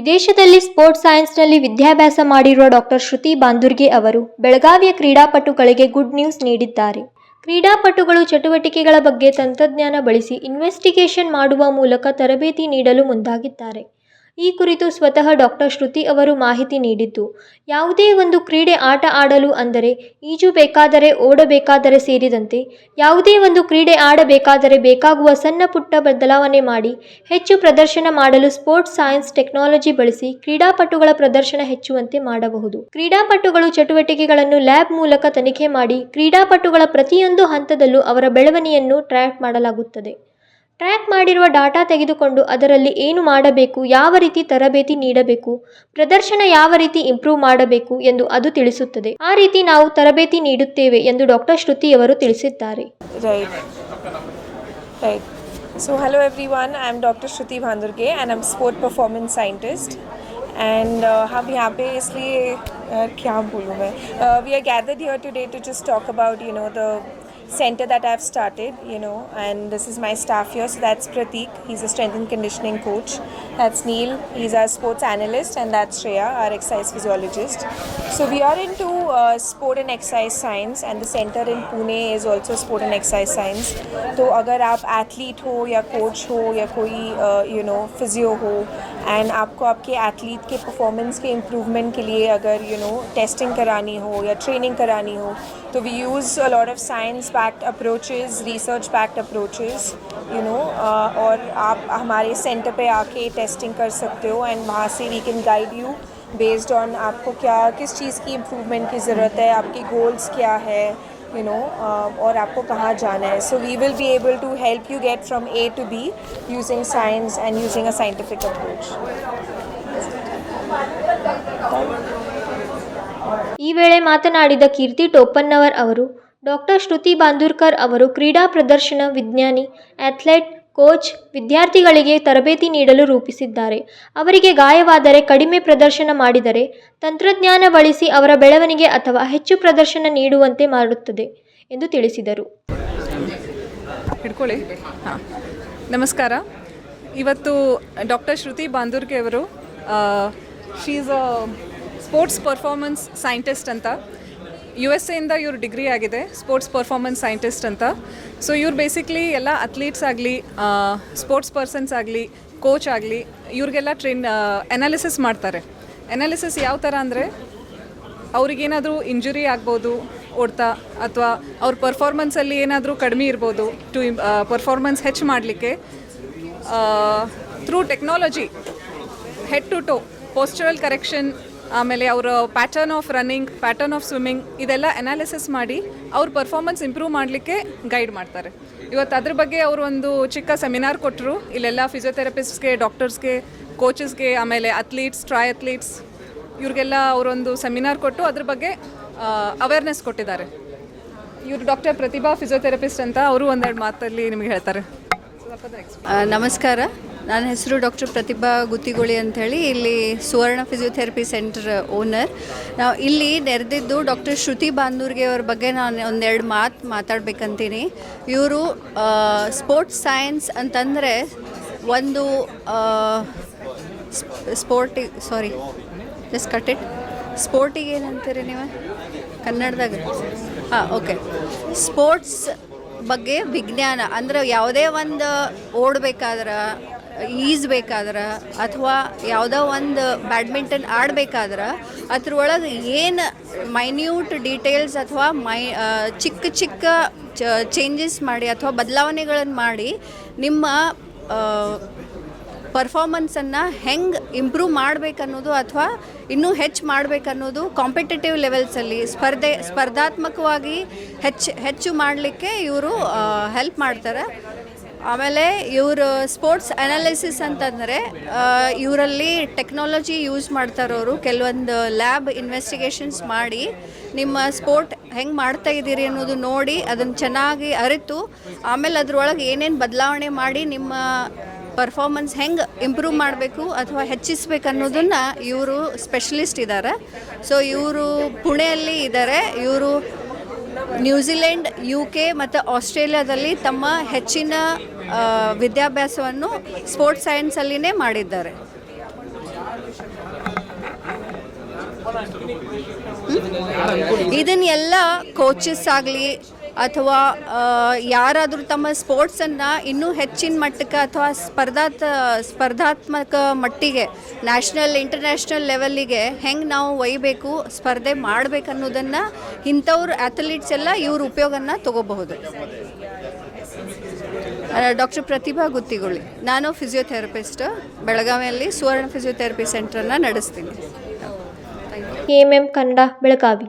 ವಿದೇಶದಲ್ಲಿ ಸ್ಪೋರ್ಟ್ಸ್ ಸೈನ್ಸ್ನಲ್ಲಿ ವಿದ್ಯಾಭ್ಯಾಸ ಮಾಡಿರುವ ಡಾಕ್ಟರ್ ಶ್ರುತಿ ಬಾಂದುರ್ಗೆ ಅವರು ಬೆಳಗಾವಿಯ ಕ್ರೀಡಾಪಟುಗಳಿಗೆ ಗುಡ್ ನ್ಯೂಸ್ ನೀಡಿದ್ದಾರೆ. ಕ್ರೀಡಾಪಟುಗಳು ಚಟುವಟಿಕೆಗಳ ಬಗ್ಗೆ ತಂತ್ರಜ್ಞಾನ ಬಳಸಿ ಇನ್ವೆಸ್ಟಿಗೇಷನ್ ಮಾಡುವ ಮೂಲಕ ತರಬೇತಿ ನೀಡಲು ಮುಂದಾಗಿದ್ದಾರೆ. ಈ ಕುರಿತು ಸ್ವತಃ ಡಾಕ್ಟರ್ ಶ್ರುತಿ ಅವರು ಮಾಹಿತಿ ನೀಡಿದ್ದು, ಯಾವುದೇ ಒಂದು ಕ್ರೀಡೆ ಆಟ ಆಡಲು ಅಂದರೆ ಈಜು ಬೇಕಾದರೆ, ಓಡಬೇಕಾದರೆ ಸೇರಿದಂತೆ ಯಾವುದೇ ಒಂದು ಕ್ರೀಡೆ ಆಡಬೇಕಾದರೆ ಬೇಕಾಗುವ ಸಣ್ಣ ಪುಟ್ಟ ಬದಲಾವಣೆ ಮಾಡಿ ಹೆಚ್ಚು ಪ್ರದರ್ಶನ ಮಾಡಲು ಸ್ಪೋರ್ಟ್ಸ್ ಸೈನ್ಸ್ ಟೆಕ್ನಾಲಜಿ ಬಳಸಿ ಕ್ರೀಡಾಪಟುಗಳ ಪ್ರದರ್ಶನ ಹೆಚ್ಚುವಂತೆ ಮಾಡಬಹುದು. ಕ್ರೀಡಾಪಟುಗಳು ಚಟುವಟಿಕೆಗಳನ್ನು ಲ್ಯಾಬ್ ಮೂಲಕ ತನಿಖೆ ಮಾಡಿ ಕ್ರೀಡಾಪಟುಗಳ ಪ್ರತಿಯೊಂದು ಹಂತದಲ್ಲೂ ಅವರ ಬೆಳವಣಿಗೆಯನ್ನು ಟ್ರ್ಯಾಕ್ ಮಾಡಲಾಗುತ್ತದೆ. ಟ್ರ್ಯಾಕ್ ಮಾಡಿರುವ ಡಾಟಾ ತೆಗೆದುಕೊಂಡು ಅದರಲ್ಲಿ ಏನು ಮಾಡಬೇಕು, ಯಾವ ರೀತಿ ತರಬೇತಿ ನೀಡಬೇಕು, ಪ್ರದರ್ಶನ ಯಾವ ರೀತಿ ಇಂಪ್ರೂವ್ ಮಾಡಬೇಕು ಎಂದು ಅದು ತಿಳಿಸುತ್ತದೆ. ಆ ರೀತಿ ನಾವು ತರಬೇತಿ ನೀಡುತ್ತೇವೆ ಎಂದು ಡಾಕ್ಟರ್ ಶ್ರುತಿ ಅವರು ತಿಳಿಸಿದ್ದಾರೆ. Right. So hello everyone, I am Dr. Shruti Bandurge and I am sport performance scientist. And we are gathered here today to just talk about the center that I've started, and this is my staff here. So that's Pratik, he's a strength and conditioning coach. That's Neil, he's our sports analyst, and that's Shreya, our exercise physiologist. So we are into sport and exercise science, and the center in Pune is also sport and exercise science. So अगर आप athlete हो या coach हो या कोई physio हो, and आपको आपके athlete के performance के improvement के लिए अगर testing करानी हो या training करानी हो, तो we use a lot of science backed approaches, research backed approaches, और आप हमारे सेंटर पे आके टेस्टिंग कर सकते हो, एंड वहाँ से we can guide you based on आपको किस चीज़ की इम्प्रूवमेंट की ज़रूरत है, आपके गोल्स क्या है, और आपको कहाँ जाना है. So we will be able to help you get from A to B using science and using a scientific approach. ಈ ವೇಳೆ ಮಾತನಾಡಿದ ಕೀರ್ತಿ ಟೋಪನ್ನವರ್ ಅವರು, ಡಾಕ್ಟರ್ ಶ್ರುತಿ ಬಾಂದುರ್ಕರ್ ಅವರು ಕ್ರೀಡಾ ಪ್ರದರ್ಶನ ವಿಜ್ಞಾನಿ, ಅಥ್ಲೆಟ್, ಕೋಚ್, ವಿದ್ಯಾರ್ಥಿಗಳಿಗೆ ತರಬೇತಿ ನೀಡಲು ರೂಪಿಸಿದ್ದಾರೆ. ಅವರಿಗೆ ಗಾಯವಾದರೆ ಕಡಿಮೆ ಪ್ರದರ್ಶನ ಮಾಡಿದರೆ ತಂತ್ರಜ್ಞಾನ ಬಳಸಿ ಅವರ ಬೆಳವಣಿಗೆ ಅಥವಾ ಹೆಚ್ಚು ಪ್ರದರ್ಶನ ನೀಡುವಂತೆ ಮಾಡುತ್ತದೆ ಎಂದು ತಿಳಿಸಿದರು. ನಮಸ್ಕಾರ. ಇವತ್ತು ಡಾಕ್ಟರ್ ಶ್ರುತಿ ಬಾಂದುರ್ಗೆ ಅವರು she is a sports performance scientist ಅಂತ. USA ಇಂದ ಇವ್ರ ಡಿಗ್ರಿ ಆಗಿದೆ ಸ್ಪೋರ್ಟ್ಸ್ ಪರ್ಫಾರ್ಮೆನ್ಸ್ ಸೈಂಟಿಸ್ಟ್ ಅಂತ. ಸೊ ಇವ್ರು ಬೇಸಿಕ್ಲಿ ಎಲ್ಲ ಅಥ್ಲೀಟ್ಸ್ ಆಗಲಿ, ಸ್ಪೋರ್ಟ್ಸ್ ಪರ್ಸನ್ಸ್ ಆಗಲಿ, ಕೋಚ್ ಆಗಲಿ, ಇವ್ರಿಗೆಲ್ಲ ಅನಾಲಿಸಿಸ್ ಮಾಡ್ತಾರೆ. ಅನಾಲಿಸಿಸ್ ಯಾವ ಥರ ಅಂದರೆ, ಅವ್ರಿಗೇನಾದರೂ ಇಂಜುರಿ ಆಗ್ಬೋದು ಓಡ್ತಾ, ಅಥವಾ ಅವ್ರ ಪರ್ಫಾರ್ಮೆನ್ಸಲ್ಲಿ ಏನಾದರೂ ಕಡಿಮೆ ಇರ್ಬೋದು. ಪರ್ಫಾರ್ಮೆನ್ಸ್ ಹೆಚ್ಚು ಮಾಡಲಿಕ್ಕೆ through technology head to toe postural correction, ಆಮೇಲೆ ಅವರ pattern of running, pattern of swimming, ಇದೆಲ್ಲ ಅನಾಲಿಸಿಸ್ ಮಾಡಿ ಅವ್ರ ಪರ್ಫಾರ್ಮೆನ್ಸ್ ಇಂಪ್ರೂವ್ ಮಾಡಲಿಕ್ಕೆ ಗೈಡ್ ಮಾಡ್ತಾರೆ. ಇವತ್ತು ಅದ್ರ ಬಗ್ಗೆ ಅವರು ಒಂದು ಚಿಕ್ಕ ಸೆಮಿನಾರ್ ಕೊಟ್ಟರು. ಇಲ್ಲೆಲ್ಲ ಫಿಸಿಯೋಥೆರಪಿಸ್ಟ್ಸ್ಗೆ, ಡಾಕ್ಟರ್ಸ್ಗೆ, ಕೋಚಸ್ಗೆ, ಆಮೇಲೆ ಅಥ್ಲೀಟ್ಸ್, ಟ್ರೈ ಅಥ್ಲೀಟ್ಸ್, ಇವ್ರಿಗೆಲ್ಲ ಅವರೊಂದು ಸೆಮಿನಾರ್ ಕೊಟ್ಟು ಅದ್ರ ಬಗ್ಗೆ ಅವೇರ್ನೆಸ್ ಕೊಟ್ಟಿದ್ದಾರೆ. ಇವರು ಡಾಕ್ಟರ್ ಪ್ರತಿಭಾ ಫಿಸಿಯೋಥೆರಪಿಸ್ಟ್ ಅಂತ, ಅವರು ಒಂದೆರಡು ಮಾತಲ್ಲಿ ನಿಮಗೆ ಹೇಳ್ತಾರೆ. ನಮಸ್ಕಾರ, ನನ್ನ ಹೆಸರು ಡಾಕ್ಟರ್ ಪ್ರತಿಭಾ ಗುತ್ತಿಗೋಳಿ ಅಂಥೇಳಿ, ಇಲ್ಲಿ ಸುವರ್ಣ ಫಿಸಿಯೋಥೆರಪಿ ಸೆಂಟರ್ ಓನರ್. ನಾವು ಇಲ್ಲಿ ನೆರೆದಿದ್ದು ಡಾಕ್ಟರ್ ಶ್ರುತಿ ಬಾಂದುರ್ಗೆ ಅವ್ರ ಬಗ್ಗೆ ನಾನು ಒಂದೆರಡು ಮಾತಾಡ್ಬೇಕಂತೀನಿ. ಇವರು ಸ್ಪೋರ್ಟ್ಸ್ ಸೈನ್ಸ್ ಅಂತಂದರೆ ಒಂದು ಸ್ಪೋರ್ಟಿಗೆ ಏನಂತೀರಿ ನೀವು ಕನ್ನಡದಾಗ? ಓಕೆ. ಸ್ಪೋರ್ಟ್ಸ್ ಬಗ್ಗೆ ವಿಜ್ಞಾನ ಅಂದ್ರೆ ಯಾವುದೇ ಒಂದು ಓಡಬೇಕಾದ್ರೆ, ಈಜ್ಬೇಕಾದ್ರೆ, ಅಥವಾ ಯಾವುದೋ ಒಂದು ಬ್ಯಾಡ್ಮಿಂಟನ್ ಆಡಬೇಕಾದ್ರೆ ಅದ್ರೊಳಗೆ ಏನು ಮೈನ್ಯೂಟ್ ಡೀಟೇಲ್ಸ್ ಅಥವಾ ಚಿಕ್ಕ ಚೇಂಜಸ್ ಮಾಡಿ ಅಥವಾ ಬದಲಾವಣೆಗಳನ್ನು ಮಾಡಿ ನಿಮ್ಮ ಪರ್ಫಾರ್ಮೆನ್ಸನ್ನು ಹೆಂಗೆ ಇಂಪ್ರೂವ್ ಮಾಡಬೇಕನ್ನೋದು ಅಥವಾ ಇನ್ನೂ ಹೆಚ್ಚು ಮಾಡಬೇಕನ್ನೋದು ಕಾಂಪಿಟೇಟಿವ್ ಲೆವೆಲ್ಸಲ್ಲಿ ಸ್ಪರ್ಧಾತ್ಮಕವಾಗಿ ಹೆಚ್ಚು ಮಾಡಲಿಕ್ಕೆ ಇವರು ಹೆಲ್ಪ್ ಮಾಡ್ತಾರೆ. ಆಮೇಲೆ ಇವರು ಸ್ಪೋರ್ಟ್ಸ್ ಅನಾಲಿಸಿಸ್ ಅಂತಂದರೆ ಇವರಲ್ಲಿ ಟೆಕ್ನಾಲಜಿ ಯೂಸ್ ಮಾಡ್ತಾರವರು. ಕೆಲವೊಂದು ಲ್ಯಾಬ್ ಇನ್ವೆಸ್ಟಿಗೇಷನ್ಸ್ ಮಾಡಿ ನಿಮ್ಮ ಸ್ಪೋರ್ಟ್ ಹೆಂಗೆ ಮಾಡ್ತಾ ಇದ್ದೀರಿ ಅನ್ನೋದು ನೋಡಿ ಅದನ್ನು ಚೆನ್ನಾಗಿ ಅರಿತು ಆಮೇಲೆ ಅದರೊಳಗೆ ಏನೇನು ಬದಲಾವಣೆ ಮಾಡಿ ನಿಮ್ಮ ಪರ್ಫಾರ್ಮೆನ್ಸ್ ಹೆಂಗೆ ಇಂಪ್ರೂವ್ ಮಾಡಬೇಕು ಅಥವಾ ಹೆಚ್ಚಿಸ್ಬೇಕು ಅನ್ನೋದನ್ನು ಇವರು ಸ್ಪೆಷಲಿಸ್ಟ್ ಇದ್ದಾರೆ. ಸೊ ಇವರು ಪುಣೆಯಲ್ಲಿ ಇದ್ದಾರೆ. ಇವರು ನ್ಯೂಜಿಲೆಂಡ್, UK ಮತ್ತು ಆಸ್ಟ್ರೇಲಿಯಾದಲ್ಲಿ ತಮ್ಮ ಹೆಚ್ಚಿನ ವಿದ್ಯಾಭ್ಯಾಸವನ್ನು ಸ್ಪೋರ್ಟ್ಸ್ ಸೈನ್ಸಲ್ಲಿನೇ ಮಾಡಿದ್ದಾರೆ. ಇದನ್ನೆಲ್ಲ ಕೋಚಸ್ ಆಗಲಿ ಅಥವಾ ಯಾರಾದರೂ ತಮ್ಮ ಸ್ಪೋರ್ಟ್ಸನ್ನು ಇನ್ನೂ ಹೆಚ್ಚಿನ ಮಟ್ಟಕ್ಕೆ ಅಥವಾ ಸ್ಪರ್ಧಾತ್ಮಕ ಮಟ್ಟಿಗೆ ನ್ಯಾಷನಲ್ ಇಂಟರ್ನ್ಯಾಷನಲ್ ಲೆವೆಲ್ಲಿಗೆ ಹೆಂಗೆ ನಾವು ಒಯ್ಯಬೇಕು ಸ್ಪರ್ಧೆ ಮಾಡಬೇಕು ಅನ್ನೋದನ್ನು ಇಂಥವ್ರು ಅಥ್ಲೀಟ್ಸ್ ಎಲ್ಲ ಇವ್ರ ಉಪಯೋಗನ ತಗೋಬಹುದು. ಡಾಕ್ಟರ್ ಪ್ರತಿಭಾ ಗುತ್ತಿಗೊಳ್ಳಿ, ನಾನು ಫಿಸಿಯೋಥೆರಪಿಸ್ಟ್, ಬೆಳಗಾವಿಯಲ್ಲಿ ಸುವರ್ಣ ಫಿಸಿಯೋಥೆರಪಿ ಸೆಂಟ್ರನ್ನು ನಡೆಸ್ತೀನಿ. KMM ಕನ್ನಡ ಬೆಳಗಾವಿ.